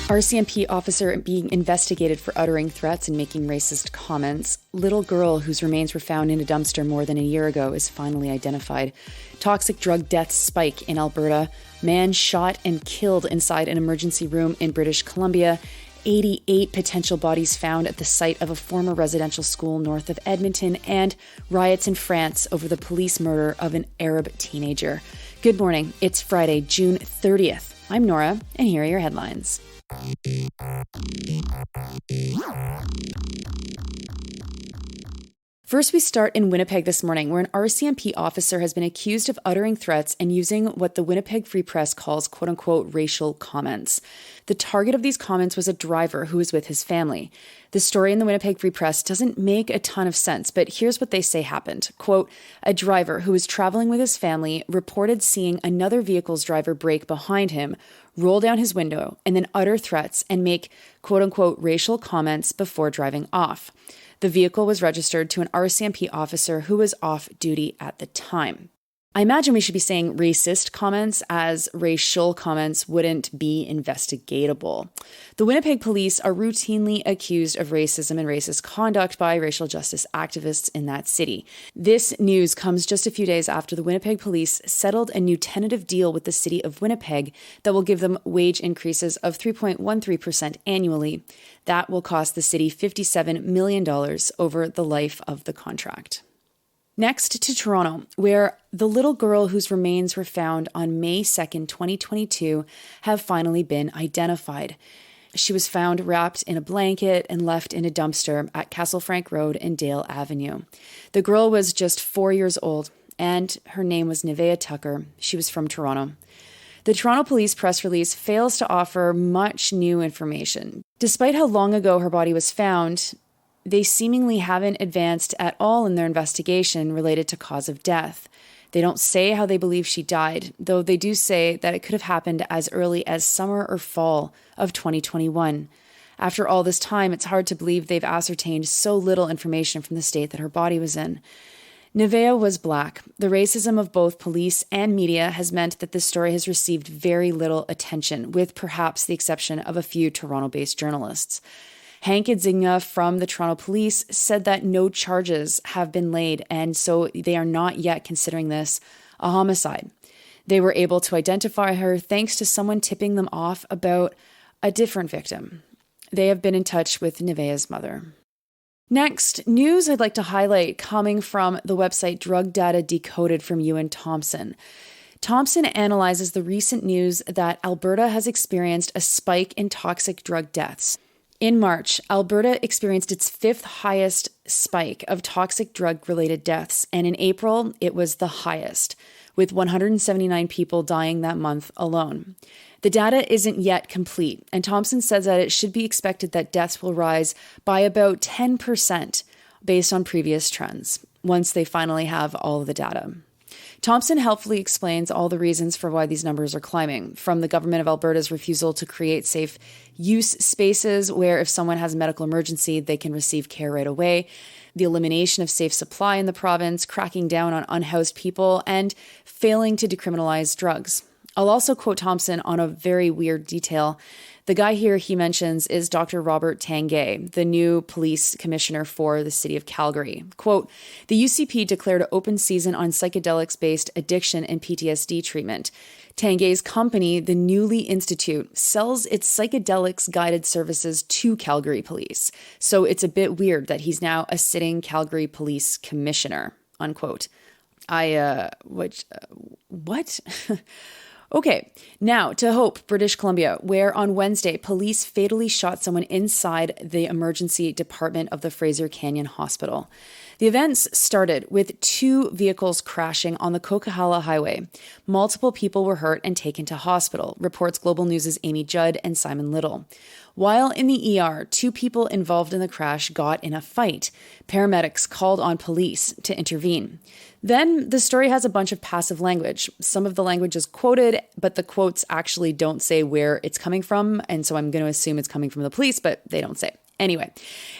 RCMP officer being investigated for uttering threats and making racist comments. Little girl whose remains were found in a dumpster more than a year ago is finally identified. Toxic drug deaths spike in Alberta. Man shot and killed inside an emergency room in British Columbia. 88 potential bodies found at the site of a former residential school north of Edmonton, and riots in France over the police murder of an Arab teenager. Good morning. It's Friday, June 30th. I'm Nora, and here are your headlines. First, we start in Winnipeg this morning, where an RCMP officer has been accused of uttering threats and using what the Winnipeg Free Press calls quote-unquote racial comments. The target of these comments was a driver who was with his family. The story in the Winnipeg Free Press doesn't make a ton of sense, but here's what they say happened. Quote, a driver who was traveling with his family reported seeing another vehicle's driver brake behind him, roll down his window, and then utter threats and make quote-unquote racial comments before driving off. The vehicle was registered to an RCMP officer who was off duty at the time. I imagine we should be saying racist comments, as racial comments wouldn't be investigatable. The Winnipeg police are routinely accused of racism and racist conduct by racial justice activists in that city. This news comes just a few days after the Winnipeg police settled a new tentative deal with the city of Winnipeg that will give them wage increases of 3.13% annually. That will cost the city $57 million over the life of the contract. Next to Toronto, where the little girl whose remains were found on May 2nd, 2022, have finally been identified. She was found wrapped in a blanket and left in a dumpster at Castle Frank Road and Dale Avenue. The girl was just 4 years old, and her name was Nevaeh Tucker. She was from Toronto. The Toronto Police press release fails to offer much new information. Despite how long ago her body was found, they seemingly haven't advanced at all in their investigation related to cause of death. They don't say how they believe she died, though they do say that it could have happened as early as summer or fall of 2021. After all this time, it's hard to believe they've ascertained so little information from the state that her body was in. Nevaeh was Black. The racism of both police and media has meant that this story has received very little attention, with perhaps the exception of a few Toronto-based journalists. Hank Idzinga from the Toronto Police said that no charges have been laid, and so they are not yet considering this a homicide. They were able to identify her thanks to someone tipping them off about a different victim. They have been in touch with Nevaeh's mother. Next, news I'd like to highlight coming from the website Drug Data Decoded from Ewan Thompson. Thompson analyzes the recent news that Alberta has experienced a spike in toxic drug deaths. In March, Alberta experienced its fifth highest spike of toxic drug-related deaths, and in April, it was the highest, with 179 people dying that month alone. The data isn't yet complete, and Thompson says that it should be expected that deaths will rise by about 10% based on previous trends, once they finally have all of the data. Thompson helpfully explains all the reasons for why these numbers are climbing, from the government of Alberta's refusal to create safe use spaces where if someone has a medical emergency, they can receive care right away, the elimination of safe supply in the province, cracking down on unhoused people, and failing to decriminalize drugs. I'll also quote Thompson on a very weird detail. The guy here he mentions is Dr. Robert Tanguay, the new police commissioner for the city of Calgary. Quote, the UCP declared an open season on psychedelics-based addiction and PTSD treatment. Tanguay's company, the Newly Institute, sells its psychedelics-guided services to Calgary police. So it's a bit weird that he's now a sitting Calgary police commissioner, unquote. What? Okay, now to Hope, British Columbia, where on Wednesday, police fatally shot someone inside the emergency department of the Fraser Canyon Hospital. The events started with 2 vehicles crashing on the Coquihalla Highway. Multiple people were hurt and taken to hospital, reports Global News' Amy Judd and Simon Little. While in the ER, 2 people involved in the crash got in a fight. Paramedics called on police to intervene. Then the story has a bunch of passive language. Some of the language is quoted, but the quotes actually don't say where it's coming from, and so I'm going to assume it's coming from the police, but they don't say. Anyway,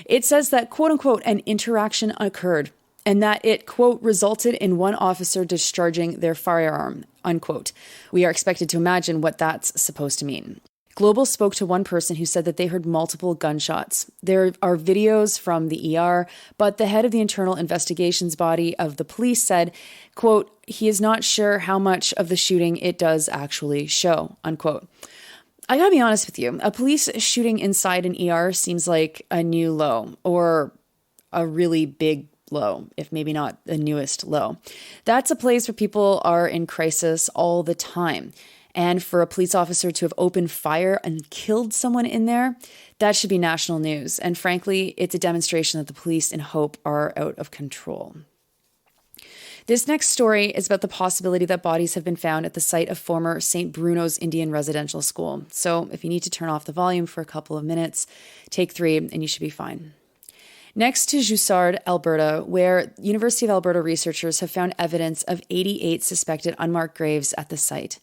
it says that, quote unquote, an interaction occurred and that it, quote, resulted in one officer discharging their firearm, unquote. We are expected to imagine what that's supposed to mean. Global spoke to one person who said that they heard multiple gunshots. There are videos from the ER, but the head of the internal investigations body of the police said, quote, he is not sure how much of the shooting it does actually show, unquote. I gotta be honest with you, a police shooting inside an ER seems like a new low, or a really big low, if maybe not the newest low. That's a place where people are in crisis all the time. And for a police officer to have opened fire and killed someone in there, that should be national news. And frankly, it's a demonstration that the police in Hope are out of control. This next story is about the possibility that bodies have been found at the site of former St. Bruno's Indian Residential School. So if you need to turn off the volume for a couple of minutes, take 3 and you should be fine. Next to Joussard, Alberta, where University of Alberta researchers have found evidence of 88 suspected unmarked graves at the site.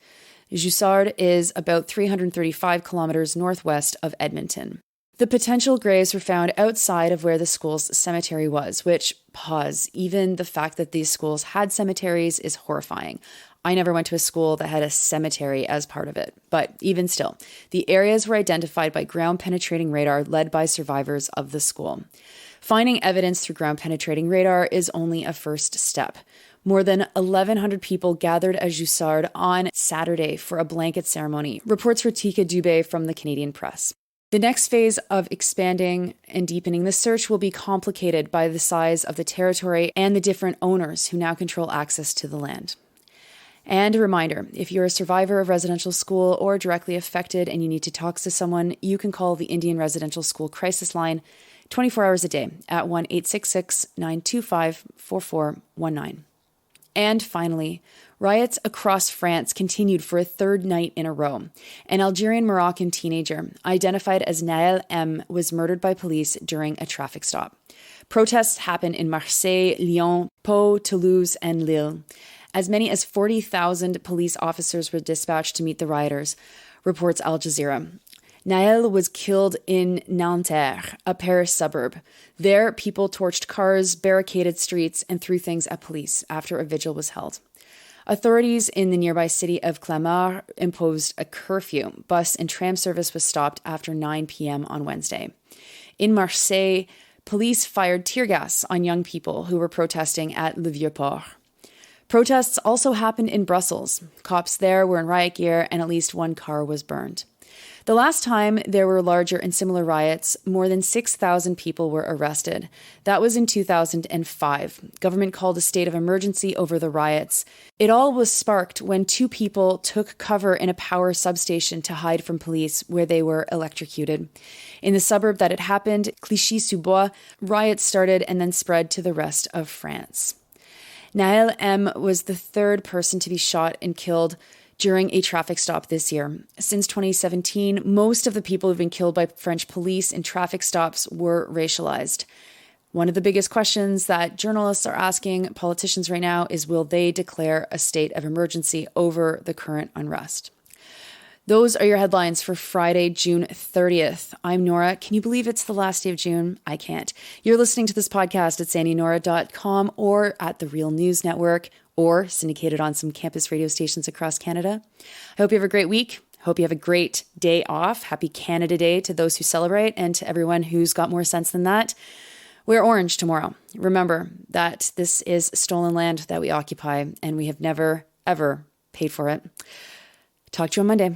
Joussard is about 335 kilometers northwest of Edmonton. The potential graves were found outside of where the school's cemetery was, which, even the fact that these schools had cemeteries is horrifying. I never went to a school that had a cemetery as part of it. But even still, the areas were identified by ground-penetrating radar led by survivors of the school. Finding evidence through ground-penetrating radar is only a first step. More than 1,100 people gathered at Joussard on Saturday for a blanket ceremony, reports Ratika Dubé from the Canadian Press. The next phase of expanding and deepening the search will be complicated by the size of the territory and the different owners who now control access to the land. And a reminder, if you're a survivor of residential school or directly affected and you need to talk to someone, you can call the Indian Residential School Crisis Line 24 hours a day at 1-866-925-4419. And finally, riots across France continued for a 3rd night in a row. An Algerian-Moroccan teenager, identified as Naël M., was murdered by police during a traffic stop. Protests happened in Marseille, Lyon, Pau, Toulouse, and Lille. As many as 40,000 police officers were dispatched to meet the rioters, reports Al Jazeera. Naël was killed in Nanterre, a Paris suburb. There, people torched cars, barricaded streets, and threw things at police after a vigil was held. Authorities in the nearby city of Clamart imposed a curfew. Bus and tram service was stopped after 9 p.m. on Wednesday. In Marseille, police fired tear gas on young people who were protesting at Le Vieux-Port. Protests also happened in Brussels. Cops there were in riot gear and at least 1 car was burned. The last time there were larger and similar riots, more than 6,000 people were arrested. That was in 2005. Government called a state of emergency over the riots. It all was sparked when 2 people took cover in a power substation to hide from police, where they were electrocuted. In the suburb that it happened, Clichy-sous-Bois, riots started and then spread to the rest of France. Naël M. was the 3rd person to be shot and killed during a traffic stop this year. Since 2017, most of the people who've been killed by French police in traffic stops were racialized. One of the biggest questions that journalists are asking politicians right now is, will they declare a state of emergency over the current unrest? Those are your headlines for Friday, June 30th. I'm Nora. Can you believe it's the last day of June? I can't. You're listening to this podcast at sandynora.com or at the Real News Network, or syndicated on some campus radio stations across Canada. I hope you have a great week. Hope you have a great day off. Happy Canada Day to those who celebrate, and to everyone who's got more sense than that. Wear orange tomorrow. Remember that this is stolen land that we occupy, and we have never, ever paid for it. Talk to you on Monday.